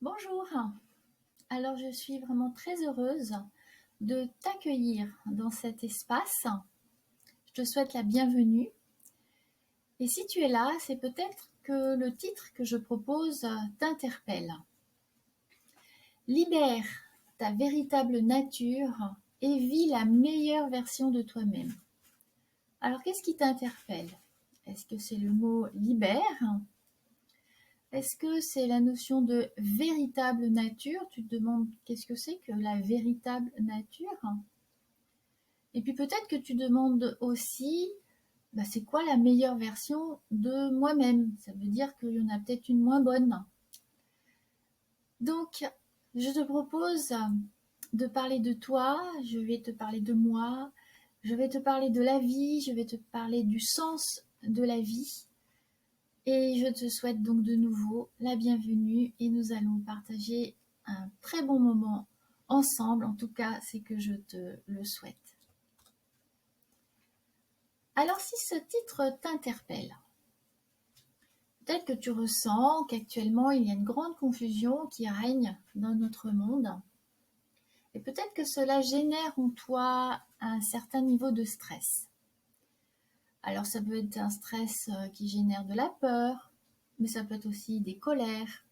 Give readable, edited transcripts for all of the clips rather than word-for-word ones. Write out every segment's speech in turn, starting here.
Bonjour, alors je suis vraiment très heureuse de t'accueillir dans cet espace. Je te souhaite la bienvenue. Et si tu es là, c'est peut-être que le titre que je propose t'interpelle. Libère ta véritable nature et vis la meilleure version de toi-même. Alors qu'est-ce qui t'interpelle? Est-ce que c'est le mot libère? Est-ce que c'est la notion de véritable nature? Tu te demandes qu'est-ce que c'est que la véritable nature? Et puis peut-être que tu demandes aussi, c'est quoi la meilleure version de moi-même? Ça veut dire qu'il y en a peut-être une moins bonne. Donc, je te propose de parler de toi, je vais te parler de moi, je vais te parler de la vie, je vais te parler du sens de la vie. Et je te souhaite donc de nouveau la bienvenue et nous allons partager un très bon moment ensemble. En tout cas, c'est que je te le souhaite. Alors si ce titre t'interpelle, peut-être que tu ressens qu'actuellement il y a une grande confusion qui règne dans notre monde et peut-être que cela génère en toi un certain niveau de stress. Alors ça peut être un stress qui génère de la peur, mais ça peut être aussi des colères,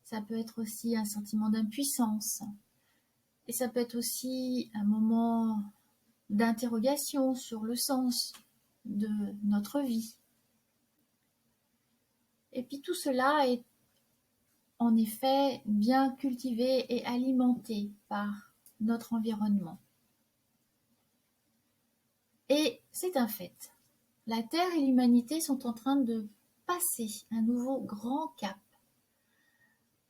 ça peut être aussi un sentiment d'impuissance et ça peut être aussi un moment d'interrogation sur le sens de notre vie. Et puis tout cela est en effet bien cultivé et alimenté par notre environnement. Et c'est un fait. La Terre et l'humanité sont en train de passer un nouveau grand cap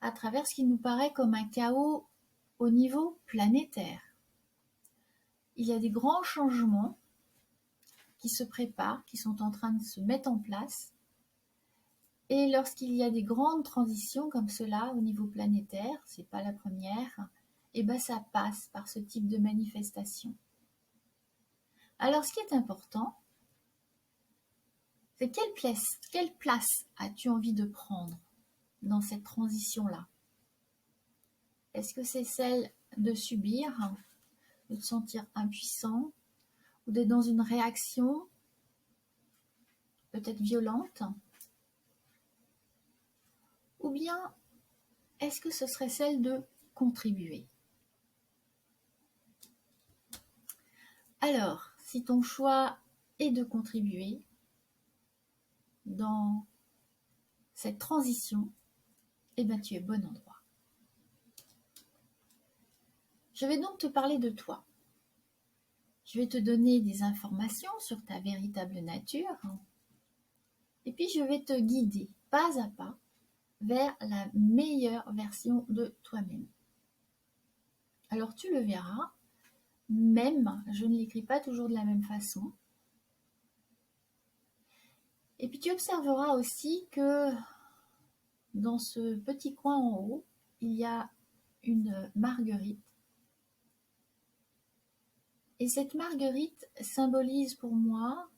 à travers ce qui nous paraît comme un chaos au niveau planétaire. Il y a des grands changements qui se préparent, qui sont en train de se mettre en place. Et lorsqu'il y a des grandes transitions comme cela au niveau planétaire, c'est pas la première, et ça passe par ce type de manifestation. Alors ce qui est important, c'est quelle place as-tu envie de prendre dans cette transition-là? Est-ce que c'est celle de subir, de te sentir impuissant, ou d'être dans une réaction peut-être violente? Ou bien est-ce que ce serait celle de contribuer? Alors, si ton choix est de contribuer dans cette transition, tu es au bon endroit. Je vais donc te parler de toi. Je vais te donner des informations sur ta véritable nature et puis je vais te guider pas à pas vers la meilleure version de toi-même. Alors tu le verras, même je ne l'écris pas toujours de la même façon. Et puis tu observeras aussi que dans ce petit coin en haut, il y a une marguerite. Et cette marguerite symbolise pour moi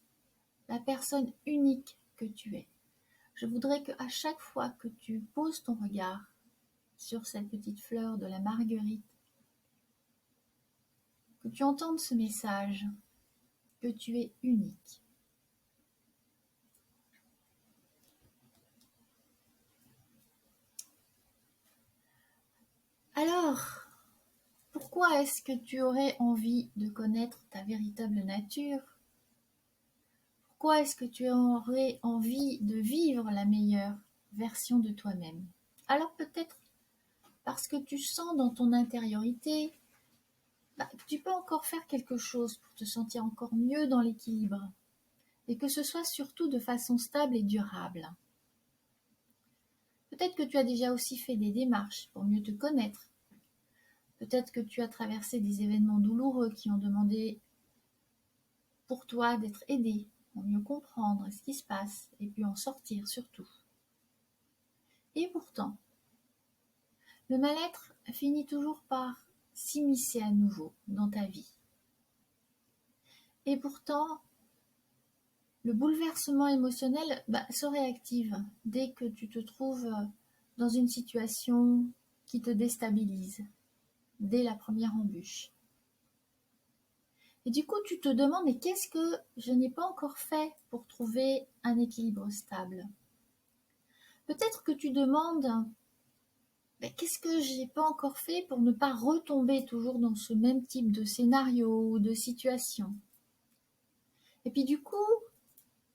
la personne unique que tu es. Je voudrais qu'à chaque fois que tu poses ton regard sur cette petite fleur de la marguerite, que tu entendes ce message, que tu es unique. Alors, pourquoi est-ce que tu aurais envie de connaître ta véritable nature? Pourquoi est-ce que tu aurais envie de vivre la meilleure version de toi-même? Alors peut-être parce que tu sens dans ton intériorité que tu peux encore faire quelque chose pour te sentir encore mieux dans l'équilibre et que ce soit surtout de façon stable et durable. Peut-être que tu as déjà aussi fait des démarches pour mieux te connaître. Peut-être que tu as traversé des événements douloureux qui ont demandé pour toi d'être aidé pour mieux comprendre ce qui se passe et puis en sortir surtout. Et pourtant, le mal-être finit toujours par s'immiscer à nouveau dans ta vie. Et pourtant, le bouleversement émotionnel se réactive dès que tu te trouves dans une situation qui te déstabilise dès la première embûche. Et du coup, tu te demandes, mais qu'est-ce que je n'ai pas encore fait pour trouver un équilibre stable? Peut-être que tu demandes, mais qu'est-ce que j'ai pas encore fait pour ne pas retomber toujours dans ce même type de scénario ou de situation? Et puis du coup,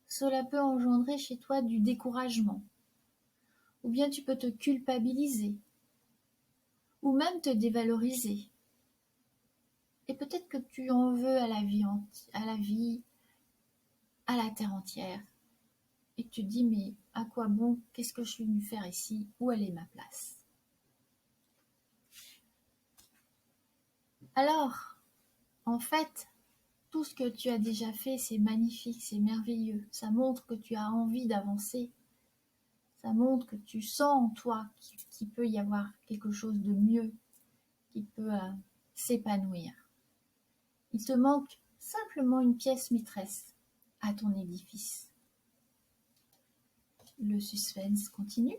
cela peut engendrer chez toi du découragement. Ou bien tu peux te culpabiliser. Ou même te dévaloriser. Et peut-être que tu en veux à la vie, à la terre entière. Et que tu te dis, mais à quoi bon? Qu'est-ce que je suis venue faire ici? Où elle est ma place? Alors, en fait, tout ce que tu as déjà fait, c'est magnifique, c'est merveilleux. Ça montre que tu as envie d'avancer. Ça montre que tu sens en toi qu'il peut y avoir quelque chose de mieux, qui peut s'épanouir. Il te manque simplement une pièce maîtresse à ton édifice. Le suspense continue.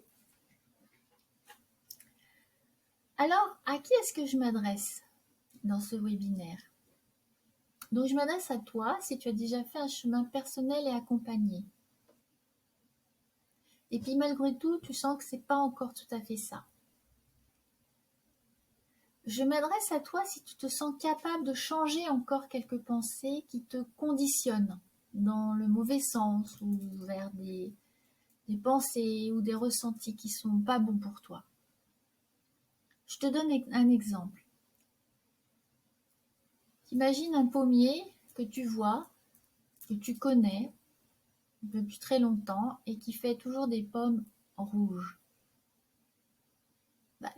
Alors, à qui est-ce que je m'adresse dans ce webinaire? Donc, je m'adresse à toi si tu as déjà fait un chemin personnel et accompagné. Et puis, malgré tout, tu sens que ce n'est pas encore tout à fait ça. Je m'adresse à toi si tu te sens capable de changer encore quelques pensées qui te conditionnent dans le mauvais sens ou vers des pensées ou des ressentis qui ne sont pas bons pour toi. Je te donne un exemple. Imagine un pommier que tu vois, que tu connais depuis très longtemps et qui fait toujours des pommes rouges.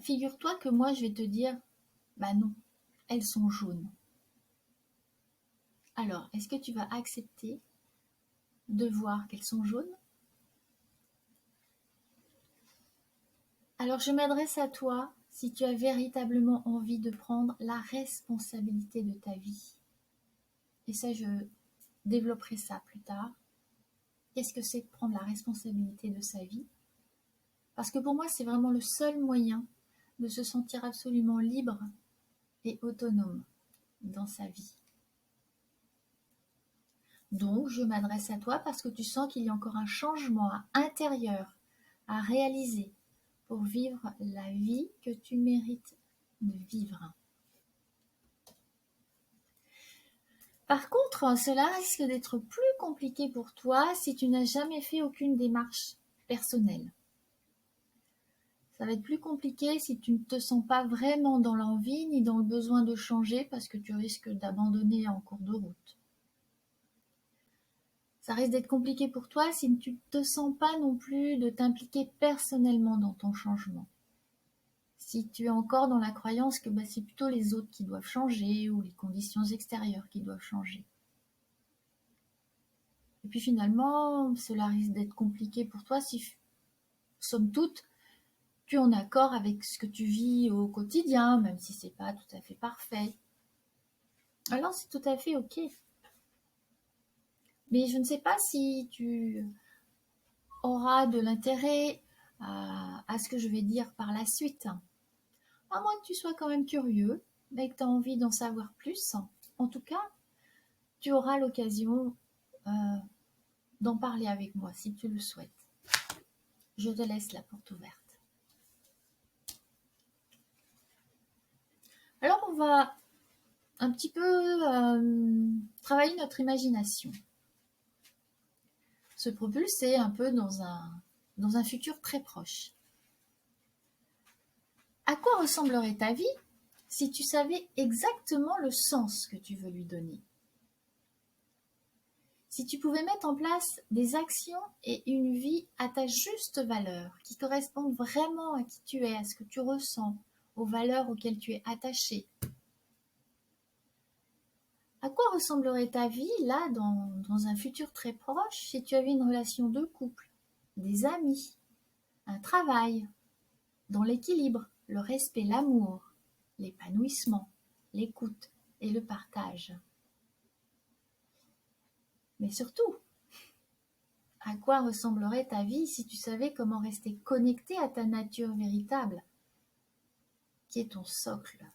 Figure-toi que moi je vais te dire, non, elles sont jaunes. Alors, est-ce que tu vas accepter de voir qu'elles sont jaunes? Alors je m'adresse à toi si tu as véritablement envie de prendre la responsabilité de ta vie. Et ça, je développerai ça plus tard. Qu'est-ce que c'est de prendre la responsabilité de sa vie? Parce que pour moi, c'est vraiment le seul moyen de se sentir absolument libre et autonome dans sa vie. Donc, je m'adresse à toi parce que tu sens qu'il y a encore un changement intérieur à réaliser pour vivre la vie que tu mérites de vivre. Par contre, cela risque d'être plus compliqué pour toi si tu n'as jamais fait aucune démarche personnelle. Ça va être plus compliqué si tu ne te sens pas vraiment dans l'envie ni dans le besoin de changer parce que tu risques d'abandonner en cours de route. Ça risque d'être compliqué pour toi si tu ne te sens pas non plus de t'impliquer personnellement dans ton changement. Si tu es encore dans la croyance que c'est plutôt les autres qui doivent changer ou les conditions extérieures qui doivent changer. Et puis finalement, cela risque d'être compliqué pour toi si, somme toute, tu es en accord avec ce que tu vis au quotidien, même si c'est pas tout à fait parfait. Alors c'est tout à fait ok. Mais je ne sais pas si tu auras de l'intérêt à ce que je vais dire par la suite. À moins que tu sois quand même curieux et que tu as envie d'en savoir plus. En tout cas, tu auras l'occasion d'en parler avec moi si tu le souhaites. Je te laisse la porte ouverte. Alors on va un petit peu travailler notre imagination. Se propulser un peu dans un futur très proche. À quoi ressemblerait ta vie si tu savais exactement le sens que tu veux lui donner? Si tu pouvais mettre en place des actions et une vie à ta juste valeur, qui correspondent vraiment à qui tu es, à ce que tu ressens, aux valeurs auxquelles tu es attaché. À quoi ressemblerait ta vie, là, dans un futur très proche, si tu avais une relation de couple, des amis, un travail, dans l'équilibre, le respect, l'amour, l'épanouissement, l'écoute et le partage? Mais surtout, à quoi ressemblerait ta vie si tu savais comment rester connecté à ta nature véritable, qui est ton socle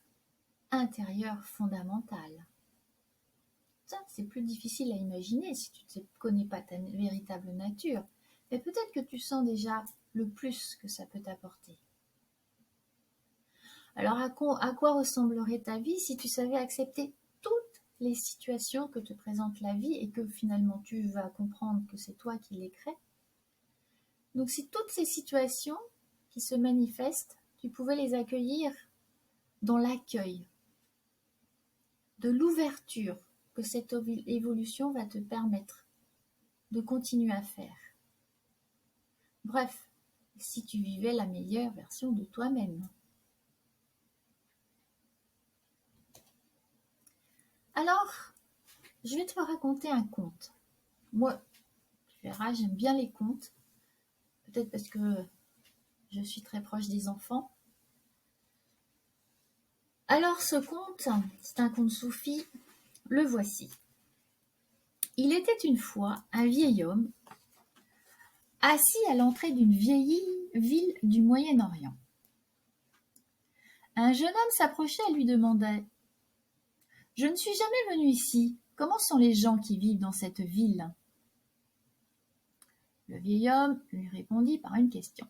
intérieur fondamental. Ça, c'est plus difficile à imaginer si tu ne connais pas ta véritable nature. Mais peut-être que tu sens déjà le plus que ça peut t'apporter. Alors à quoi ressemblerait ta vie si tu savais accepter toutes les situations que te présente la vie et que finalement tu vas comprendre que c'est toi qui les crées? Donc si toutes ces situations qui se manifestent, tu pouvais les accueillir dans l'accueil, de l'ouverture que cette évolution va te permettre de continuer à faire. Bref, si tu vivais la meilleure version de toi-même. Alors, je vais te raconter un conte. Moi, tu verras, j'aime bien les contes. Peut-être parce que je suis très proche des enfants. Alors, ce conte, c'est un conte soufi. Le voici. Il était une fois un vieil homme assis à l'entrée d'une vieille ville du Moyen-Orient. Un jeune homme s'approchait et lui demandait « Je ne suis jamais venu ici. Comment sont les gens qui vivent dans cette ville ?» Le vieil homme lui répondit par une question.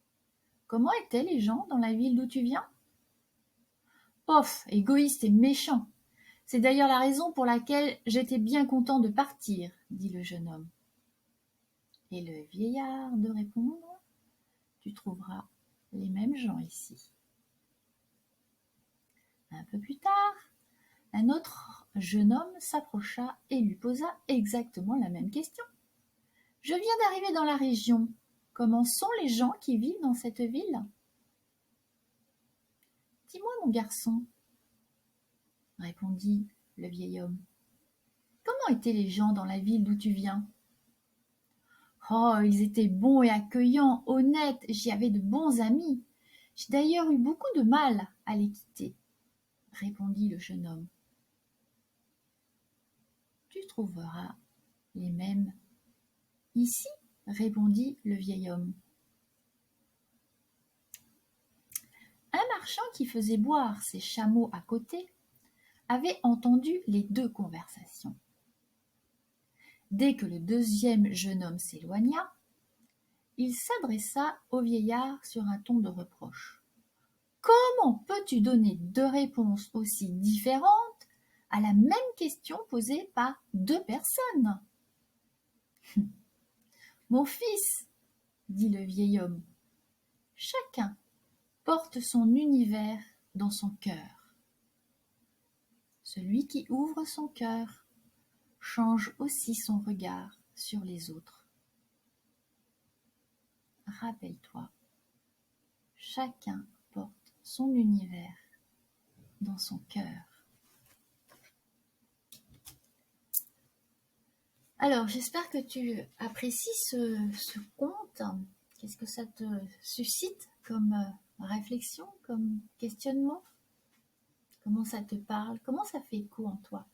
« Comment étaient les gens dans la ville d'où tu viens ?»« Pof, égoïste et méchant. C'est d'ailleurs la raison pour laquelle j'étais bien content de partir, » dit le jeune homme. Et le vieillard de répondre « Tu trouveras les mêmes gens ici. » Un peu plus tard, un autre jeune homme s'approcha et lui posa exactement la même question. « Je viens d'arriver dans la région. Comment sont les gens qui vivent dans cette ville ?»« Dis-moi, mon garçon, » répondit le vieil homme. « Comment étaient les gens dans la ville d'où tu viens ?»« Oh, ils étaient bons et accueillants, honnêtes, j'y avais de bons amis. J'ai d'ailleurs eu beaucoup de mal à les quitter, » répondit le jeune homme. « Tu trouveras les mêmes ici, » répondit le vieil homme. Un marchand qui faisait boire ses chameaux à côté avait entendu les deux conversations. Dès que le deuxième jeune homme s'éloigna, il s'adressa au vieillard sur un ton de reproche. « Comment peux-tu donner deux réponses aussi différentes à la même question posée par deux personnes ?»« Mon fils, » dit le vieil homme, « chacun porte son univers dans son cœur. Celui qui ouvre son cœur change aussi son regard sur les autres. Rappelle-toi, chacun porte son univers dans son cœur. » Alors, j'espère que tu apprécies ce conte. Qu'est-ce que ça te suscite comme réflexion, comme questionnement? Comment ça te parle? Comment ça fait écho en toi?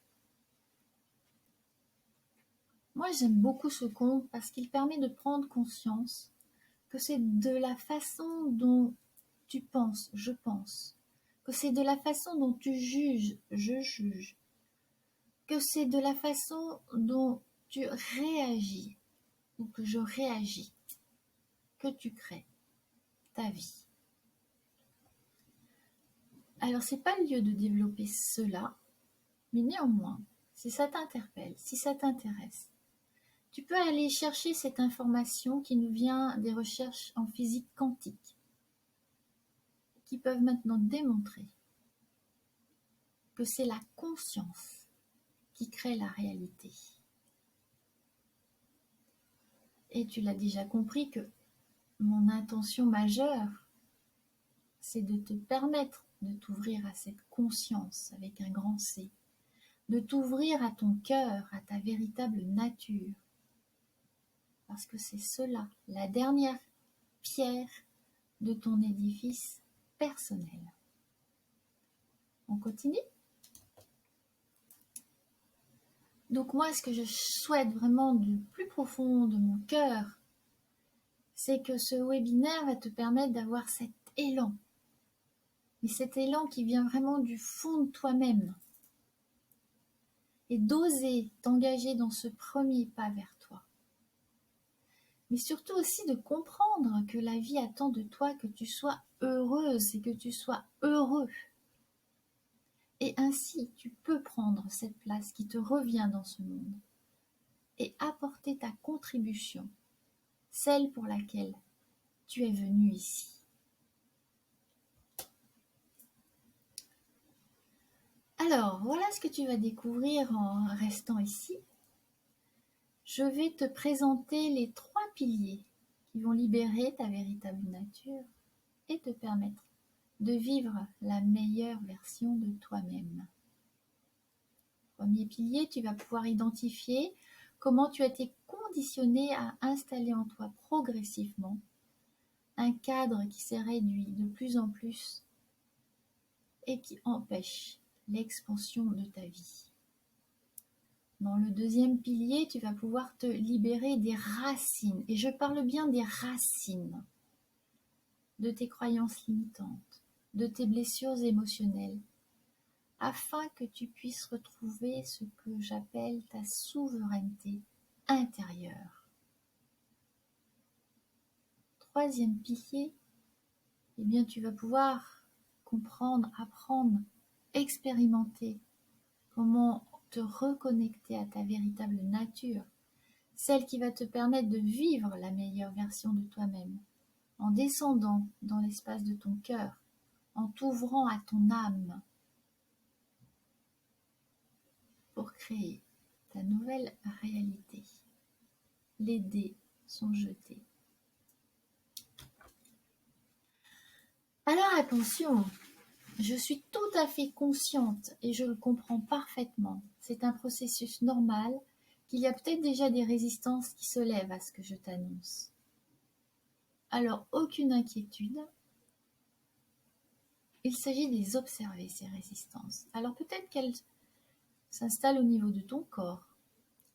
Moi, j'aime beaucoup ce conte parce qu'il permet de prendre conscience que c'est de la façon dont tu penses, je pense, que c'est de la façon dont tu juges, je juge, que c'est de la façon dont tu réagis ou que je réagis, que tu crées ta vie. Alors, c'est pas le lieu de développer cela, mais néanmoins, si ça t'interpelle, si ça t'intéresse, tu peux aller chercher cette information qui nous vient des recherches en physique quantique, qui peuvent maintenant démontrer que c'est la conscience qui crée la réalité. Et tu l'as déjà compris que mon intention majeure, c'est de te permettre de t'ouvrir à cette conscience avec un grand C, de t'ouvrir à ton cœur, à ta véritable nature. Parce que c'est cela, la dernière pierre de ton édifice personnel. On continue ? Donc moi, ce que je souhaite vraiment du plus profond de mon cœur, c'est que ce webinaire va te permettre d'avoir cet élan mais cet élan qui vient vraiment du fond de toi-même. Et d'oser t'engager dans ce premier pas vers toi. Mais surtout aussi de comprendre que la vie attend de toi que tu sois heureuse et que tu sois heureux. Et ainsi, tu peux prendre cette place qui te revient dans ce monde et apporter ta contribution, celle pour laquelle tu es venu ici. Alors, voilà ce que tu vas découvrir en restant ici. Je vais te présenter les 3 piliers qui vont libérer ta véritable nature et te permettre de vivre la meilleure version de toi-même. Premier pilier, tu vas pouvoir identifier comment tu as été conditionné à installer en toi progressivement un cadre qui s'est réduit de plus en plus et qui empêche l'expansion de ta vie. Dans le deuxième pilier, tu vas pouvoir te libérer des racines, et je parle bien des racines de tes croyances limitantes, de tes blessures émotionnelles, afin que tu puisses retrouver ce que j'appelle ta souveraineté intérieure. Troisième pilier, eh bien tu vas pouvoir comprendre, apprendre, expérimenter comment te reconnecter à ta véritable nature, celle qui va te permettre de vivre la meilleure version de toi-même, en descendant dans l'espace de ton cœur, en t'ouvrant à ton âme pour créer ta nouvelle réalité. Les dés sont jetés. Alors attention, je suis tout à fait consciente et je le comprends parfaitement. C'est un processus normal, qu'il y a peut-être déjà des résistances qui se lèvent à ce que je t'annonce. Alors aucune inquiétude, il s'agit de les observer, ces résistances. Alors peut-être qu'elles s'installent au niveau de ton corps,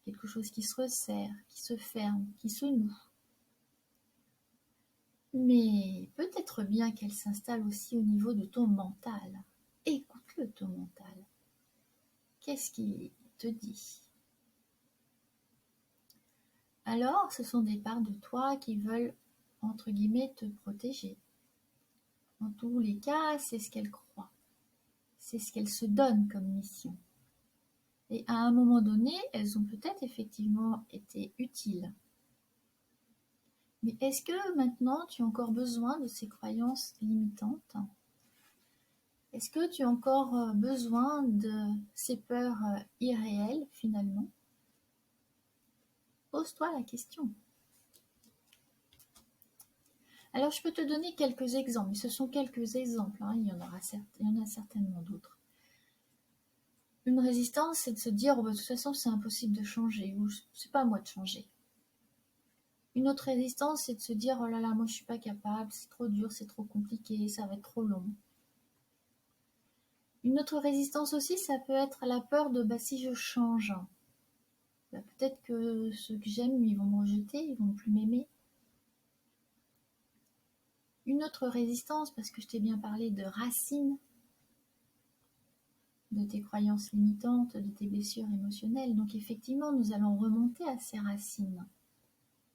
quelque chose qui se resserre, qui se ferme, qui se noue. Mais peut-être bien qu'elle s'installe aussi au niveau de ton mental. Écoute-le, ton mental. Qu'est-ce qu'il te dit? Alors, ce sont des parts de toi qui veulent, entre guillemets, te protéger. En tous les cas, c'est ce qu'elles croient. C'est ce qu'elles se donnent comme mission. Et à un moment donné, elles ont peut-être effectivement été utiles. Mais est-ce que maintenant, tu as encore besoin de ces croyances limitantes? Est-ce que tu as encore besoin de ces peurs irréelles, finalement? Pose-toi la question. Alors, je peux te donner quelques exemples, mais ce sont quelques exemples, hein, il y en a certainement d'autres. Une résistance, c'est de se dire, oh, bah, de toute façon, c'est impossible de changer, ou c'est pas à moi de changer. Une autre résistance, c'est de se dire, oh là là, moi je suis pas capable, c'est trop dur, c'est trop compliqué, ça va être trop long. Une autre résistance aussi, ça peut être la peur de, bah, si je change, bah, peut-être que ceux que j'aime, ils vont me rejeter, ils vont plus m'aimer. Une autre résistance, parce que je t'ai bien parlé de racines, de tes croyances limitantes, de tes blessures émotionnelles. Donc effectivement, nous allons remonter à ces racines.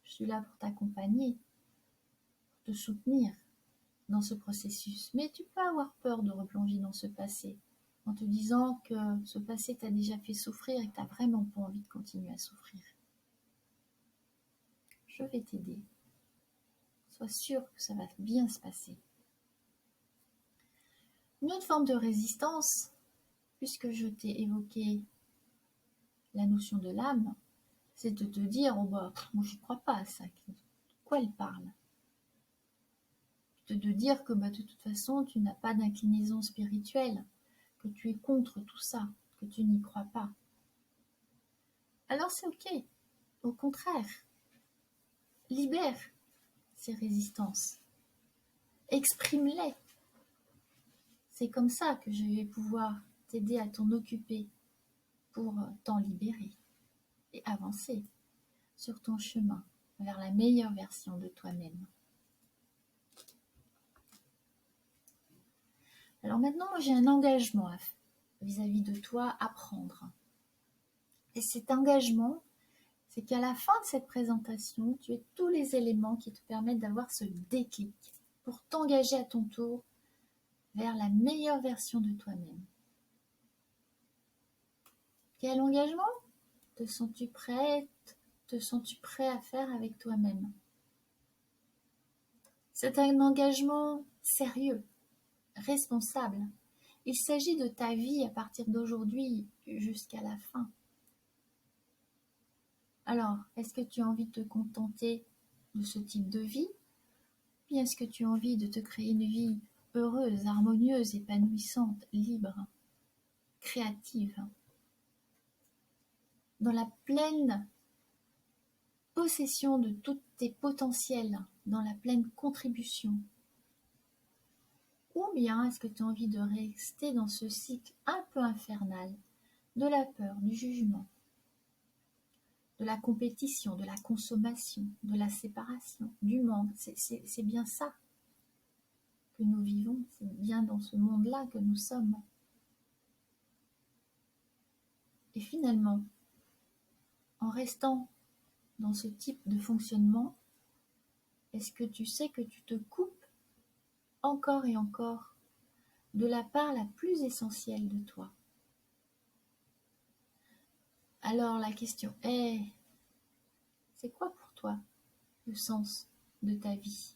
Je suis là pour t'accompagner, pour te soutenir dans ce processus. Mais tu peux avoir peur de replonger dans ce passé, en te disant que ce passé t'a déjà fait souffrir et que tu n'as vraiment pas envie de continuer à souffrir. Je vais t'aider. Sois sûr que ça va bien se passer. Une autre forme de résistance, puisque je t'ai évoqué la notion de l'âme, c'est de te dire, oh bah, moi j'y crois pas à ça. De quoi elle parle? De te dire que bah, de toute façon, tu n'as pas d'inclinaison spirituelle, que tu es contre tout ça, que tu n'y crois pas. Alors c'est ok. Au contraire, libère ces résistances. Exprime-les. C'est comme ça que je vais pouvoir t'aider à t'en occuper pour t'en libérer et avancer sur ton chemin vers la meilleure version de toi-même. Alors maintenant, moi j'ai un engagement vis-à-vis de toi à prendre. Et cet engagement, c'est qu'à la fin de cette présentation, tu aies tous les éléments qui te permettent d'avoir ce déclic pour t'engager à ton tour vers la meilleure version de toi-même. Quel engagement te sens-tu prête, te sens-tu prêt à faire avec toi-même? C'est un engagement sérieux, responsable. Il s'agit de ta vie à partir d'aujourd'hui jusqu'à la fin. Alors, est-ce que tu as envie de te contenter de ce type de vie? Ou bien est-ce que tu as envie de te créer une vie heureuse, harmonieuse, épanouissante, libre, créative, dans la pleine possession de tous tes potentiels, dans la pleine contribution? Ou bien est-ce que tu as envie de rester dans ce cycle un peu infernal de la peur, du jugement, de la compétition, de la consommation, de la séparation, du manque? C'est bien ça que nous vivons, c'est bien dans ce monde-là que nous sommes. Et finalement, en restant dans ce type de fonctionnement, est-ce que tu sais que tu te coupes encore et encore de la part la plus essentielle de toi? Alors la question est, c'est quoi pour toi le sens de ta vie?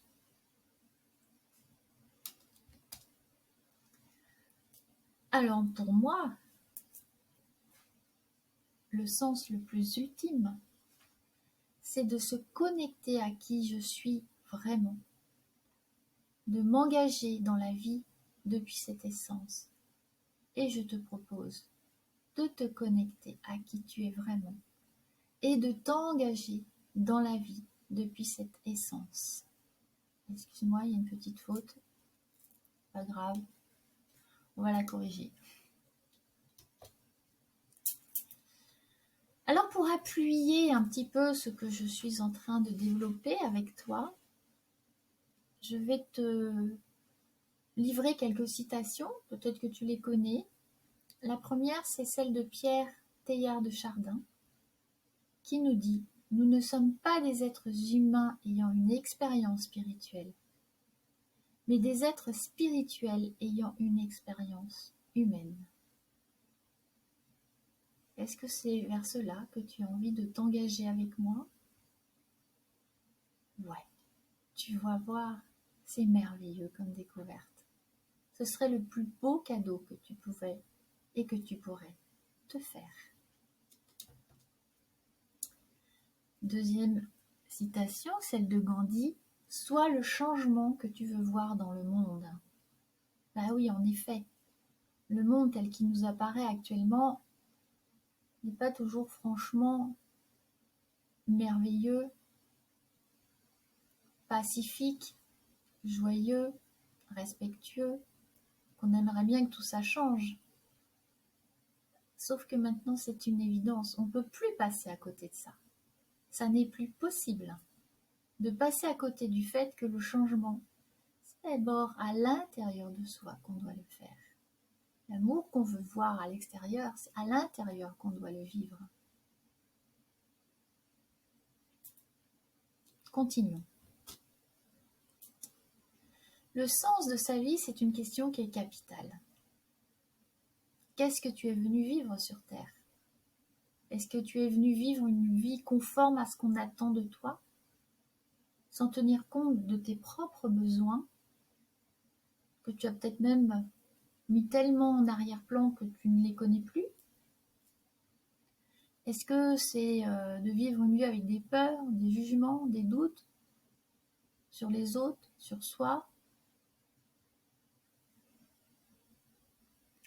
Alors pour moi, le sens le plus ultime, c'est de se connecter à qui je suis vraiment, de m'engager dans la vie depuis cette essence. Et je te propose de te connecter à qui tu es vraiment et de t'engager dans la vie depuis cette essence. Excuse-moi, il y a une petite faute. Pas grave. On va la corriger. Alors pour appuyer un petit peu ce que je suis en train de développer avec toi, je vais te livrer quelques citations, peut-être que tu les connais. La première, c'est celle de Pierre Teilhard de Chardin, qui nous dit « Nous ne sommes pas des êtres humains ayant une expérience spirituelle, mais des êtres spirituels ayant une expérience humaine. » Est-ce que c'est vers cela que tu as envie de t'engager avec moi? Ouais, tu vas voir, c'est merveilleux comme découverte. Ce serait le plus beau cadeau que tu pouvais et que tu pourrais te faire. Deuxième citation, celle de Gandhi, « Sois le changement que tu veux voir dans le monde. » Bah oui, en effet, le monde tel qu'il nous apparaît actuellement n'est pas toujours franchement merveilleux, pacifique, joyeux, respectueux, qu'on aimerait bien que tout ça change. Sauf que maintenant c'est une évidence, on ne peut plus passer à côté de ça. Ça n'est plus possible de passer à côté du fait que le changement, c'est d'abord à l'intérieur de soi qu'on doit le faire. L'amour qu'on veut voir à l'extérieur, c'est à l'intérieur qu'on doit le vivre. Continuons. Le sens de sa vie, c'est une question qui est capitale. Qu'est-ce que tu es venu vivre sur Terre? Est-ce que tu es venu vivre une vie conforme à ce qu'on attend de toi, sans tenir compte de tes propres besoins, que tu as peut-être même mis tellement en arrière-plan que tu ne les connais plus? Est-ce que c'est de vivre une vie avec des peurs, des jugements, des doutes sur les autres, sur soi?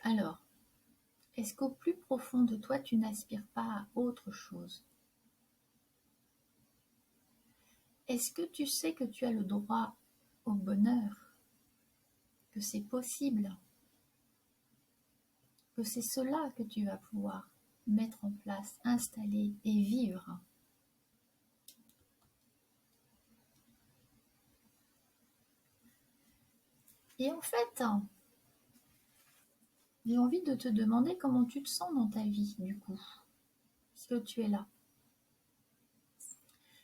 Alors, est-ce qu'au plus profond de toi, tu n'aspires pas à autre chose? Est-ce que tu sais que tu as le droit au bonheur, que c'est possible, que c'est cela que tu vas pouvoir mettre en place, installer et vivre? Et en fait, J'ai envie de te demander comment tu te sens dans ta vie, du coup. Est-ce que tu es là?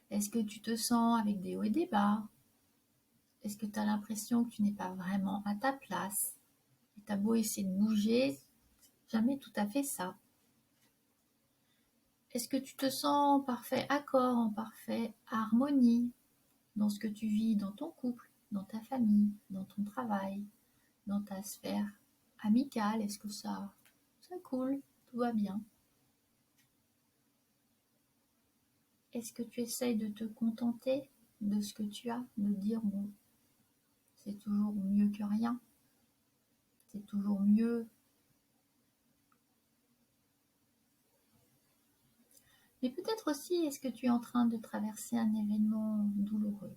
Est-ce que tu te sens avec des hauts et des bas? Est-ce que tu as l'impression que tu n'es pas vraiment à ta place? Et tu as beau essayer de bouger, jamais tout à fait ça. Est-ce que tu te sens en parfait accord, en parfaite harmonie dans ce que tu vis dans ton couple, dans ta famille, dans ton travail, dans ta sphère amicale? Est-ce que ça coule, tout va bien? Est-ce que tu essayes de te contenter de ce que tu as, de dire bon, c'est toujours mieux que rien, c'est toujours mieux. Mais peut-être aussi, est-ce que tu es en train de traverser un événement douloureux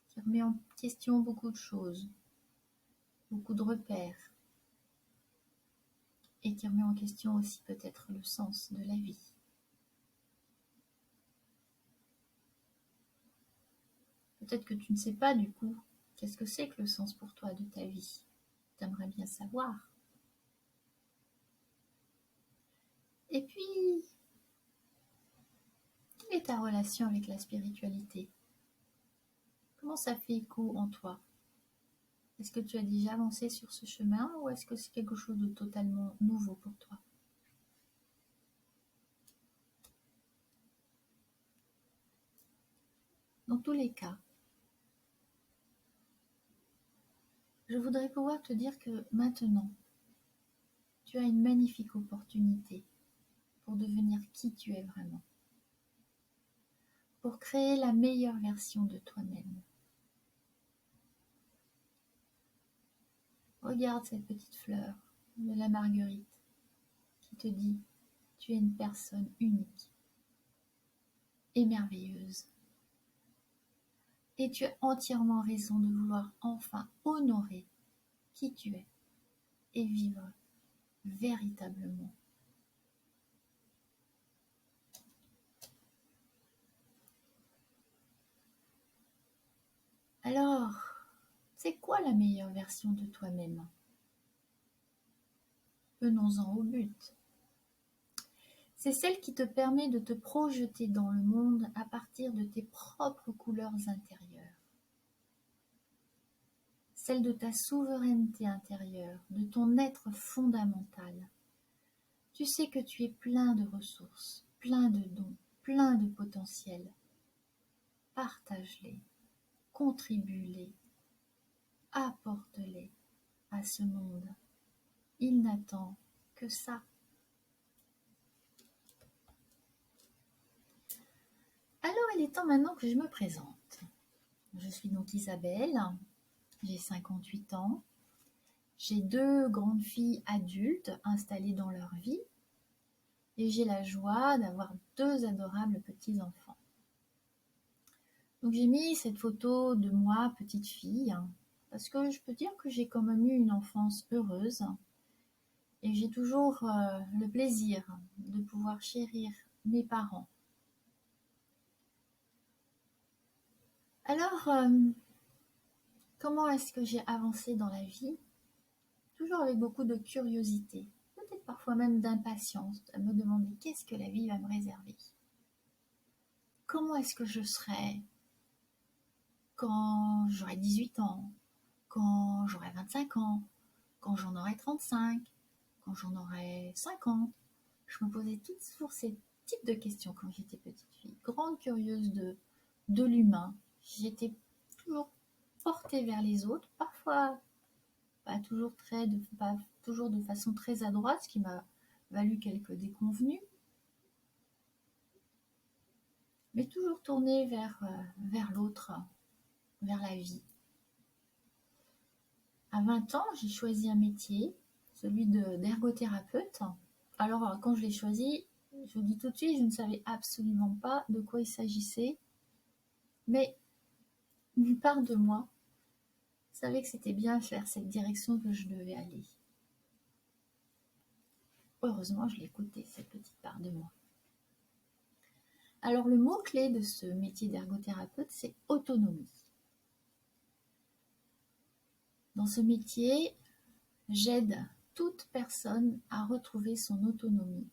qui remet en question beaucoup de choses, beaucoup de repères, et qui remet en question aussi peut-être le sens de la vie. Peut-être que tu ne sais pas du coup, qu'est-ce que c'est que le sens pour toi de ta vie. Tu aimerais bien savoir. Et puis, quelle est ta relation avec la spiritualité? Comment ça fait écho en toi? Est-ce que tu as déjà avancé sur ce chemin ou est-ce que c'est quelque chose de totalement nouveau pour toi? Dans tous les cas, je voudrais pouvoir te dire que maintenant, tu as une magnifique opportunité pour devenir qui tu es vraiment, pour créer la meilleure version de toi-même. Regarde cette petite fleur de la marguerite qui te dit tu es une personne unique et merveilleuse. Et tu as entièrement raison de vouloir enfin honorer qui tu es et vivre véritablement. Alors, c'est quoi la meilleure version de toi-même? Venons-en au but. C'est celle qui te permet de te projeter dans le monde à partir de tes propres couleurs intérieures. Celle de ta souveraineté intérieure, de ton être fondamental. Tu sais que tu es plein de ressources, plein de dons, plein de potentiel. Partage-les, contribue-les, apporte-les à ce monde. Il n'attend que ça. Alors il est temps maintenant que je me présente. Je suis donc Isabelle, j'ai 58 ans, j'ai 2 grandes filles adultes installées dans leur vie et j'ai la joie d'avoir 2 adorables petits-enfants. Donc j'ai mis cette photo de moi, petite fille, parce que je peux dire que j'ai quand même eu une enfance heureuse et j'ai toujours le plaisir de pouvoir chérir mes parents. Alors, comment est-ce que j'ai avancé dans la vie? Toujours avec beaucoup de curiosité, peut-être parfois même d'impatience, à me demander qu'est-ce que la vie va me réserver. Comment est-ce que je serai quand j'aurai 18 ans, quand j'aurai 25 ans, quand j'en aurai 35, quand j'en aurai 50. Je me posais toujours ces types de questions quand j'étais petite fille. Grande curieuse de l'humain. J'étais toujours portée vers les autres, parfois pas toujours de façon très adroite, ce qui m'a valu quelques déconvenues, mais toujours tournée vers l'autre, vers la vie. À 20 ans, j'ai choisi un métier, celui d'ergothérapeute. Alors, quand je l'ai choisi, je vous dis tout de suite, je ne savais absolument pas de quoi il s'agissait, mais une part de moi savait que c'était bien vers cette direction que je devais aller. Heureusement, je l'écoutais, cette petite part de moi. Alors, le mot-clé de ce métier d'ergothérapeute, c'est autonomie. Dans ce métier, j'aide toute personne à retrouver son autonomie,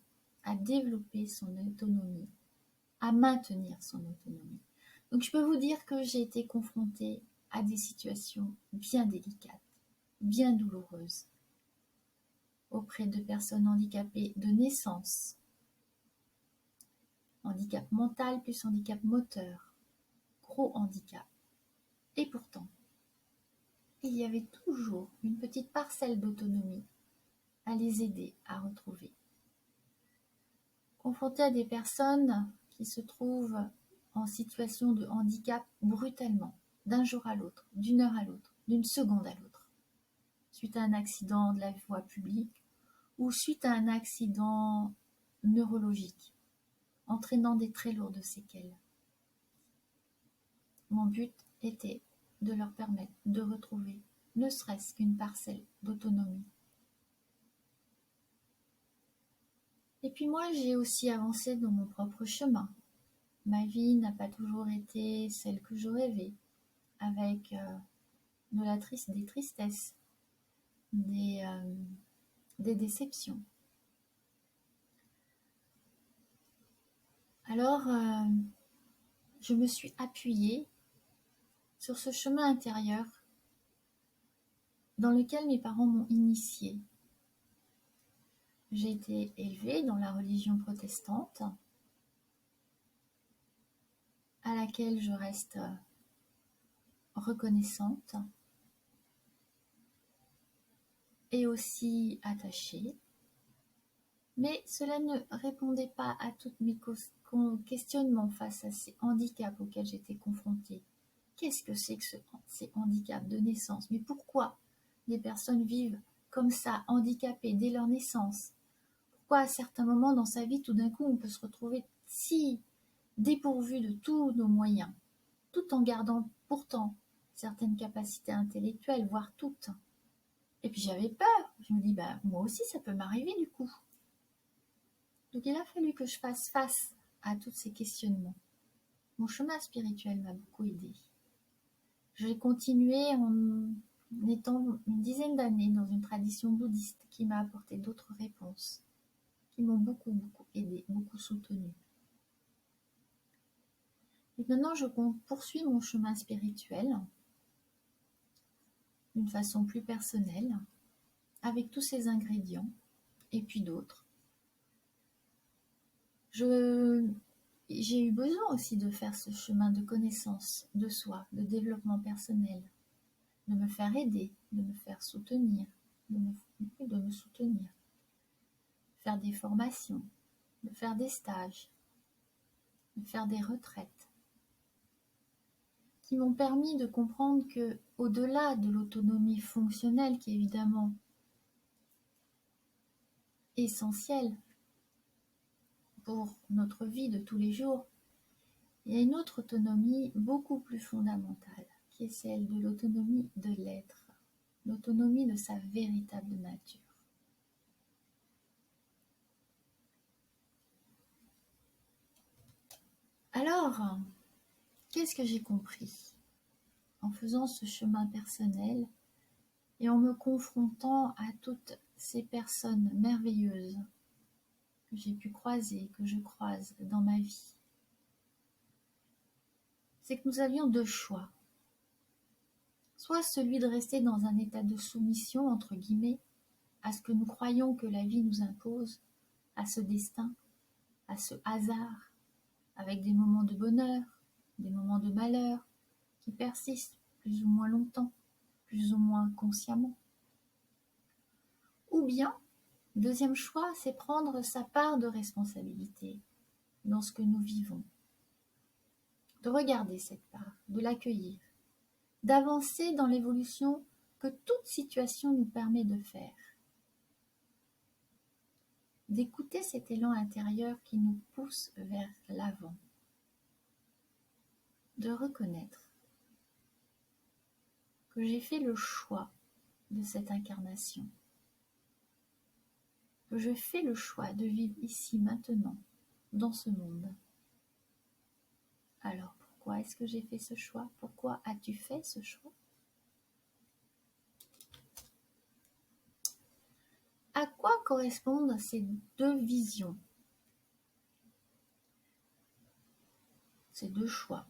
à développer son autonomie, à maintenir son autonomie. Donc je peux vous dire que j'ai été confrontée à des situations bien délicates, bien douloureuses, auprès de personnes handicapées de naissance, handicap mental plus handicap moteur, gros handicap. Et pourtant, il y avait toujours une petite parcelle d'autonomie à les aider à retrouver. Confrontés à des personnes qui se trouvent en situation de handicap brutalement, d'un jour à l'autre, d'une heure à l'autre, d'une seconde à l'autre, suite à un accident de la voie publique ou suite à un accident neurologique, entraînant des très lourdes séquelles. Mon but était de leur permettre de retrouver ne serait-ce qu'une parcelle d'autonomie. Et puis moi, j'ai aussi avancé dans mon propre chemin. Ma vie n'a pas toujours été celle que je rêvais, avec des tristesses, des déceptions. Alors, je me suis appuyée sur ce chemin intérieur dans lequel mes parents m'ont initiée. J'ai été élevée dans la religion protestante, à laquelle je reste reconnaissante et aussi attachée. Mais cela ne répondait pas à tous mes questionnements face à ces handicaps auxquels j'étais confrontée. Qu'est-ce que c'est que ces handicaps de naissance? Mais pourquoi des personnes vivent comme ça, handicapées dès leur naissance? Pourquoi à certains moments dans sa vie, tout d'un coup, on peut se retrouver si dépourvu de tous nos moyens, tout en gardant pourtant certaines capacités intellectuelles, voire toutes. Et puis j'avais peur. Je me dis, moi aussi, ça peut m'arriver du coup. Donc il a fallu que je fasse face à tous ces questionnements. Mon chemin spirituel m'a beaucoup aidée. J'ai continué en étant une dizaine d'années dans une tradition bouddhiste qui m'a apporté d'autres réponses, qui m'ont beaucoup aidée, beaucoup soutenue. Et maintenant, je poursuis mon chemin spirituel d'une façon plus personnelle, avec tous ces ingrédients, et puis d'autres. J'ai eu besoin aussi de faire ce chemin de connaissance de soi, de développement personnel, de me faire aider, de me faire soutenir, de me soutenir, faire des formations, de faire des stages, de faire des retraites, qui m'ont permis de comprendre que, au-delà de l'autonomie fonctionnelle, qui est évidemment essentielle pour notre vie de tous les jours, il y a une autre autonomie beaucoup plus fondamentale, qui est celle de l'autonomie de l'être, l'autonomie de sa véritable nature. Alors, qu'est-ce que j'ai compris en faisant ce chemin personnel et en me confrontant à toutes ces personnes merveilleuses que j'ai pu croiser, que je croise dans ma vie? C'est que nous avions deux choix. Soit celui de rester dans un état de soumission, entre guillemets, à ce que nous croyons que la vie nous impose, à ce destin, à ce hasard, avec des moments de bonheur, des moments de malheur, qui persistent plus ou moins longtemps, plus ou moins consciemment. Ou bien, deuxième choix, c'est prendre sa part de responsabilité dans ce que nous vivons, de regarder cette part, de l'accueillir, d'avancer dans l'évolution que toute situation nous permet de faire, d'écouter cet élan intérieur qui nous pousse vers l'avant, de reconnaître que j'ai fait le choix de cette incarnation, que je fais le choix de vivre ici maintenant, dans ce monde. Alors pourquoi est-ce que j'ai fait ce choix? Pourquoi as-tu fait ce choix? À quoi correspondent ces deux visions, ces deux choix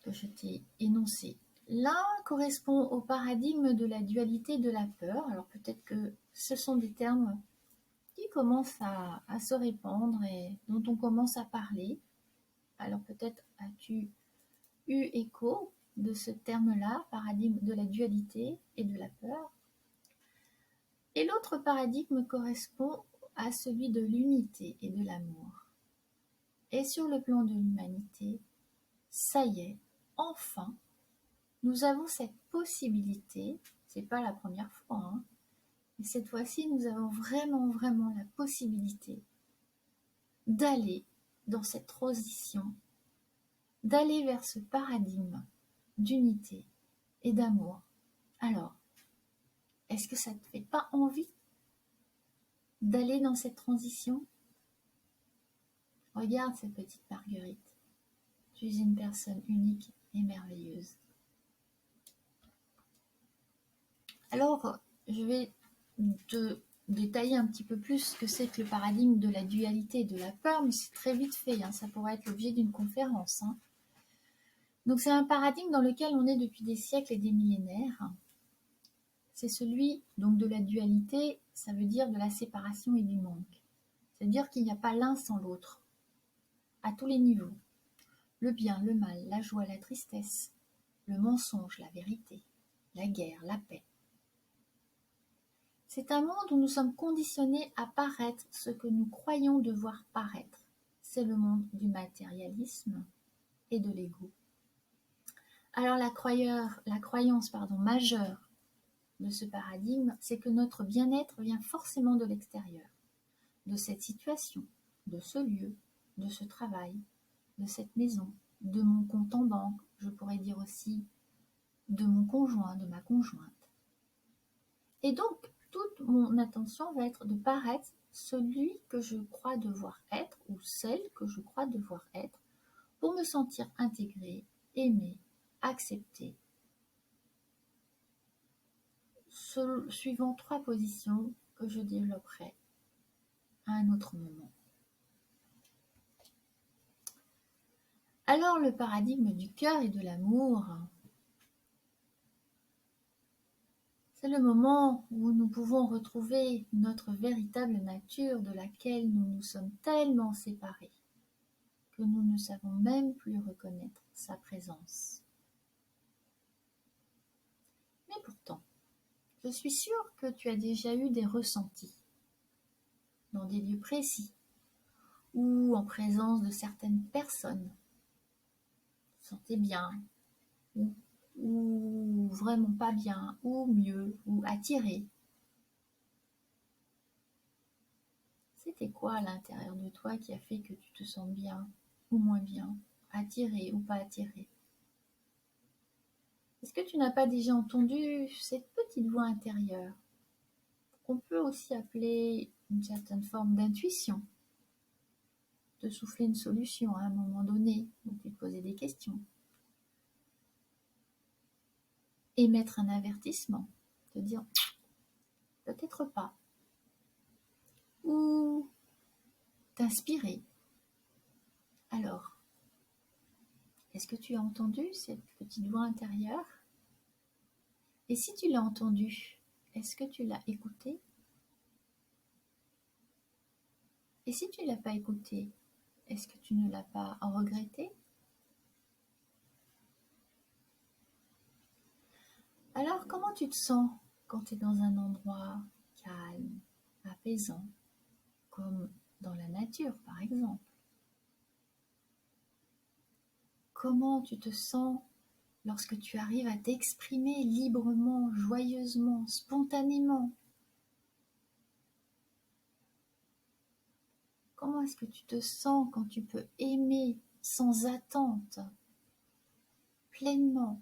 que je t'ai énoncés? L'un correspond au paradigme de la dualité de la peur. Alors peut-être que ce sont des termes qui commencent à se répandre et dont on commence à parler. Alors peut-être as-tu eu écho de ce terme-là, paradigme de la dualité et de la peur. Et l'autre paradigme correspond à celui de l'unité et de l'amour. Et sur le plan de l'humanité, ça y est, enfin, nous avons cette possibilité, c'est pas la première fois, hein, mais cette fois-ci, nous avons vraiment, vraiment la possibilité d'aller dans cette transition, d'aller vers ce paradigme d'unité et d'amour. Alors, est-ce que ça ne te fait pas envie d'aller dans cette transition? Regarde cette petite Marguerite. Tu es une personne unique et merveilleuse. Alors, je vais te détailler un petit peu plus ce que c'est que le paradigme de la dualité et de la peur, mais c'est très vite fait, hein, ça pourrait être l'objet d'une conférence. Hein. Donc c'est un paradigme dans lequel on est depuis des siècles et des millénaires. C'est celui donc de la dualité, ça veut dire de la séparation et du manque. C'est-à-dire qu'il n'y a pas l'un sans l'autre, à tous les niveaux. Le bien, le mal, la joie, la tristesse, le mensonge, la vérité, la guerre, la paix. C'est un monde où nous sommes conditionnés à paraître ce que nous croyons devoir paraître. C'est le monde du matérialisme et de l'ego. Alors la croyance majeure de ce paradigme, c'est que notre bien-être vient forcément de l'extérieur, de cette situation, de ce lieu, de ce travail, de cette maison, de mon compte en banque, je pourrais dire aussi de mon conjoint, de ma conjointe. Et donc, toute mon attention va être de paraître celui que je crois devoir être ou celle que je crois devoir être pour me sentir intégrée, aimée, acceptée. Suivant 3 positions que je développerai à un autre moment. Alors le paradigme du cœur et de l'amour, c'est le moment où nous pouvons retrouver notre véritable nature de laquelle nous nous sommes tellement séparés que nous ne savons même plus reconnaître sa présence. Mais pourtant, je suis sûre que tu as déjà eu des ressentis dans des lieux précis ou en présence de certaines personnes. Tu te sentais bien ou vraiment pas bien ou mieux ou attiré. C'était quoi à l'intérieur de toi qui a fait que tu te sens bien ou moins bien, attiré ou pas attiré? Est-ce que tu n'as pas déjà entendu cette petite voix intérieure qu'on peut aussi appeler une certaine forme d'intuition, te souffler une solution à un moment donné, où tu te posais des questions, émettre un avertissement, te dire peut-être pas, ou t'inspirer. Alors, est-ce que tu as entendu cette petite voix intérieure? Et si tu l'as entendue, est-ce que tu l'as écoutée? Et si tu ne l'as pas écoutée, est-ce que tu ne l'as pas regretté? Alors, comment tu te sens quand tu es dans un endroit calme, apaisant, comme dans la nature par exemple? Comment tu te sens lorsque tu arrives à t'exprimer librement, joyeusement, spontanément? Comment est-ce que tu te sens quand tu peux aimer sans attente, pleinement,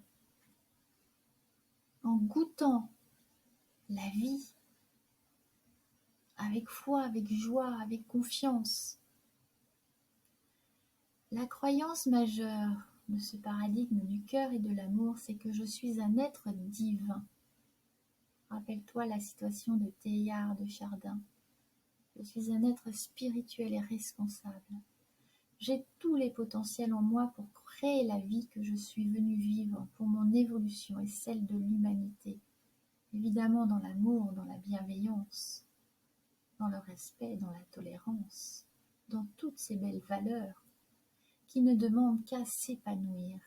en goûtant la vie, avec foi, avec joie, avec confiance? La croyance majeure de ce paradigme du cœur et de l'amour, c'est que je suis un être divin. Rappelle-toi la citation de Teilhard de Chardin. Je suis un être spirituel et responsable. J'ai tous les potentiels en moi pour créer la vie que je suis venue vivre pour mon évolution et celle de l'humanité. Évidemment dans l'amour, dans la bienveillance, dans le respect, dans la tolérance, dans toutes ces belles valeurs qui ne demandent qu'à s'épanouir.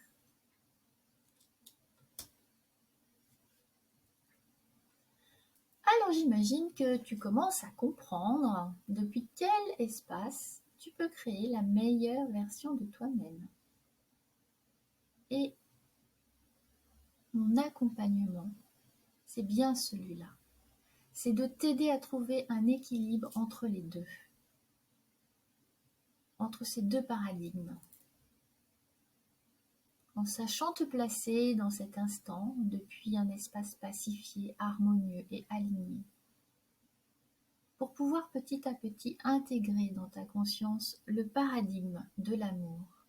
Alors j'imagine que tu commences à comprendre depuis quel espace tu peux créer la meilleure version de toi-même. Et mon accompagnement, c'est bien celui-là. C'est de t'aider à trouver un équilibre entre les deux, entre ces deux paradigmes. En sachant te placer dans cet instant depuis un espace pacifié, harmonieux et aligné, pour pouvoir petit à petit intégrer dans ta conscience le paradigme de l'amour.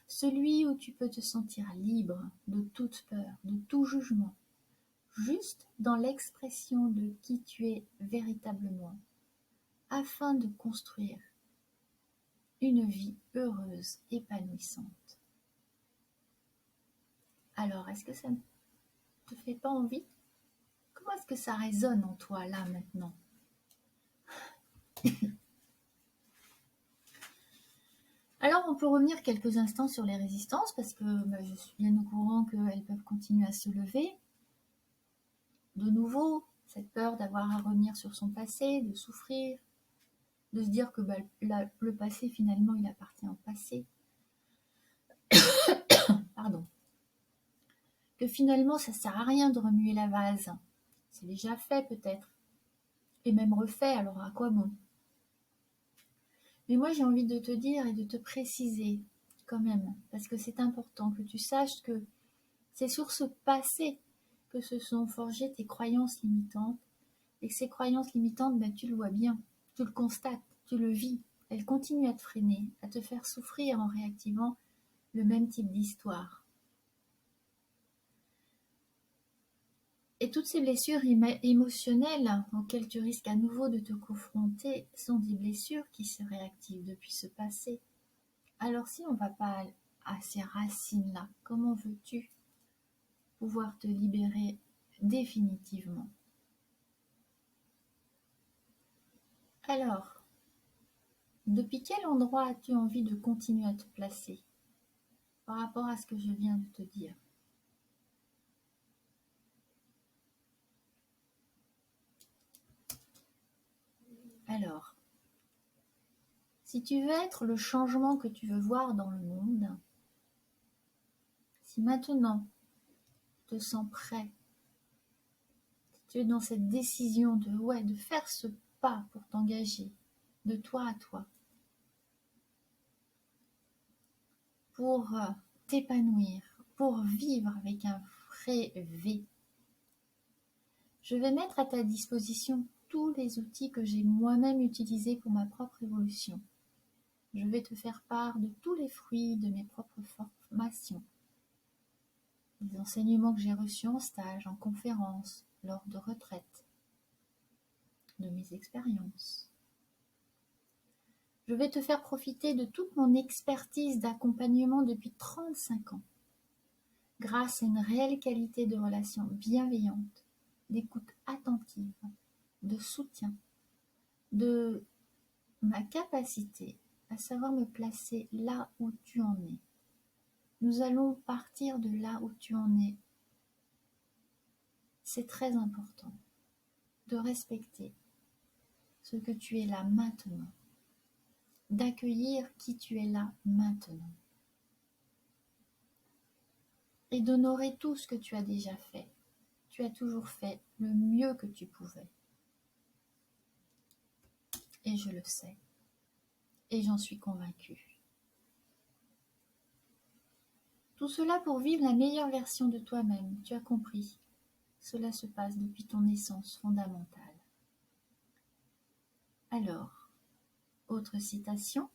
Celui où tu peux te sentir libre de toute peur, de tout jugement, juste dans l'expression de qui tu es véritablement, afin de construire une vie heureuse, épanouissante. Alors, est-ce que ça ne te fait pas envie? Comment est-ce que ça résonne en toi, là, maintenant? Alors, on peut revenir quelques instants sur les résistances, parce que je suis bien au courant qu'elles peuvent continuer à se lever. De nouveau, cette peur d'avoir à revenir sur son passé, de souffrir, de se dire que le passé, finalement, il appartient au passé. Pardon. Que finalement, ça ne sert à rien de remuer la vase. C'est déjà fait, peut-être. Et même refait, alors à quoi bon? Mais moi, j'ai envie de te dire et de te préciser, quand même, parce que c'est important que tu saches que c'est sur ce passé que se sont forgées tes croyances limitantes, et que ces croyances limitantes, tu le vois bien, tu le constates, tu le vis, elles continuent à te freiner, à te faire souffrir en réactivant le même type d'histoire. Et toutes ces blessures émotionnelles auxquelles tu risques à nouveau de te confronter sont des blessures qui se réactivent depuis ce passé. Alors si on ne va pas à ces racines-là, comment veux-tu pouvoir te libérer définitivement? Alors, depuis quel endroit as-tu envie de continuer à te placer par rapport à ce que je viens de te dire? Alors, si tu veux être le changement que tu veux voir dans le monde, si maintenant tu te sens prêt, si tu es dans cette décision de faire ce pas pour t'engager de toi à toi, pour t'épanouir, pour vivre avec un vrai V, je vais mettre à ta disposition tous les outils que j'ai moi-même utilisés pour ma propre évolution. Je vais te faire part de tous les fruits de mes propres formations, des enseignements que j'ai reçus en stage, en conférence, lors de retraites, de mes expériences. Je vais te faire profiter de toute mon expertise d'accompagnement depuis 35 ans, grâce à une réelle qualité de relation bienveillante, d'écoute attentive, de soutien, de ma capacité à savoir me placer là où tu en es. Nous allons partir de là où tu en es. C'est très important de respecter ce que tu es là maintenant, d'accueillir qui tu es là maintenant et d'honorer tout ce que tu as déjà fait. Tu as toujours fait le mieux que tu pouvais. Et je le sais. Et j'en suis convaincue. Tout cela pour vivre la meilleure version de toi-même, tu as compris. Cela se passe depuis ton essence fondamentale. Alors, autre citation.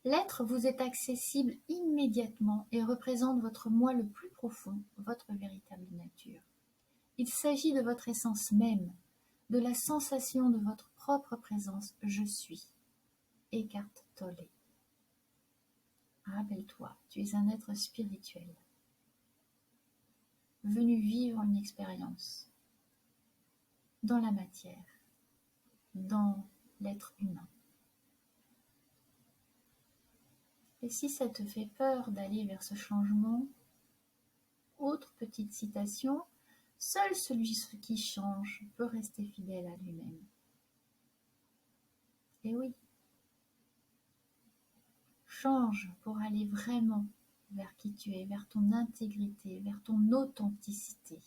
L'être vous est accessible immédiatement et représente votre moi le plus profond, votre véritable nature. Il s'agit de votre essence même, de la sensation de votre propre présence, je suis. Eckhart Tolle. Rappelle-toi, tu es un être spirituel, venu vivre une expérience dans la matière, dans l'être humain. Et si ça te fait peur d'aller vers ce changement, autre petite citation, seul celui qui change peut rester fidèle à lui-même. Et oui, change pour aller vraiment vers qui tu es, vers ton intégrité, vers ton authenticité.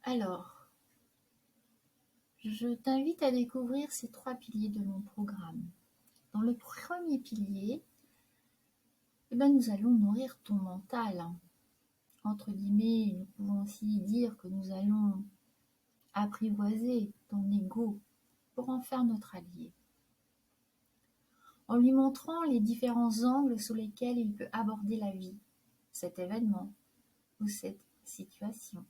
Alors, je t'invite à découvrir ces 3 piliers de mon programme. Dans le premier pilier, nous allons nourrir ton mental. Entre guillemets, nous pouvons aussi dire que nous allons apprivoiser ton ego pour en faire notre allié, en lui montrant les différents angles sous lesquels il peut aborder la vie, cet événement ou cette situation,